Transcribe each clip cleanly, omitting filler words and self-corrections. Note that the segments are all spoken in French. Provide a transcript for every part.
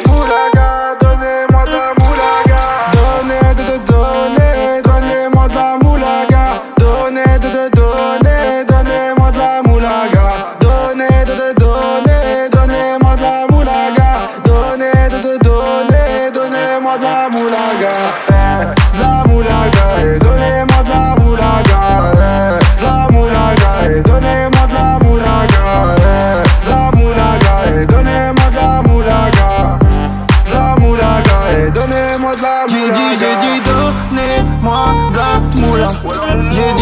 Moulaga, donnez-moi de la moulaga. Donnez-moi de la moulaga. Donnez-moi de la moulaga. Donnez-moi de la moulaga. Donnez-moi de la moulaga. De la moulaga, et donnez-moi de la moulaga. De la moulaga, et donnez-moi de la moulaga. De la moulaga, et donnez-moi de la moulaga. La moulaga, et donnez-moi de la moulaga. J'ai dit donnez-moi de la moula. J'ai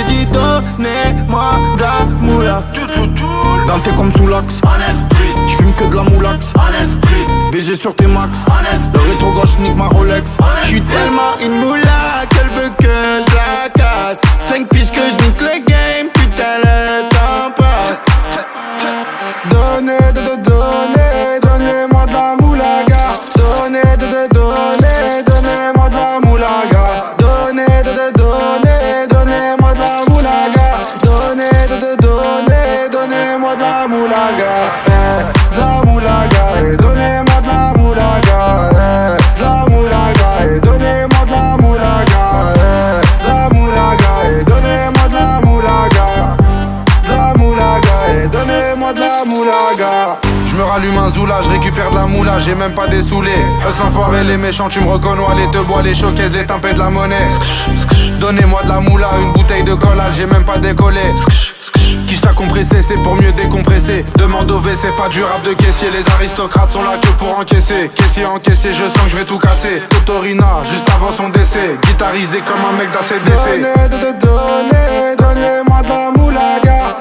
dit donnez-moi de la moula. Dans tes comme sous l'axe, j'fume que de la moulax. BG sur tes max, le rétro gauche nique ma Rolex. J'suis tellement une moula qu'elle veut que je la casse. 5 piges que je nique le game, putain le temps passe. Donnez-moi de la moulaga. Donnez-moi de la moulaga. Donnez-moi de la moulaga. Donnez-moi de la moulaga. La moulaga, et donnez-moi de la moulaga. La moulaga, et donnez-moi de la moulaga. La moulaga, et donnez-moi de la moulaga. La moulaga, et donnez-moi de la moulaga. Je me rallume un zoula, je récupère de la moula, j'ai même pas dessoulé. Eux l'enfoiré, les méchants, tu me reconnais, les deux bois, les showcases, les tempêtes de la monnaie. Donnez-moi de la moula, une bouteille de collal, j'ai même pas décollé. Quiche t'a compressé, c'est pour mieux décompresser. Demande au WC, pas du rap de caissier. Les aristocrates sont là que pour encaisser. Caissier encaissé, je sens que je vais tout casser. Totorina, juste avant son décès. Guitarisé comme un mec d'ACDC. Donnez-moi de la moulaga.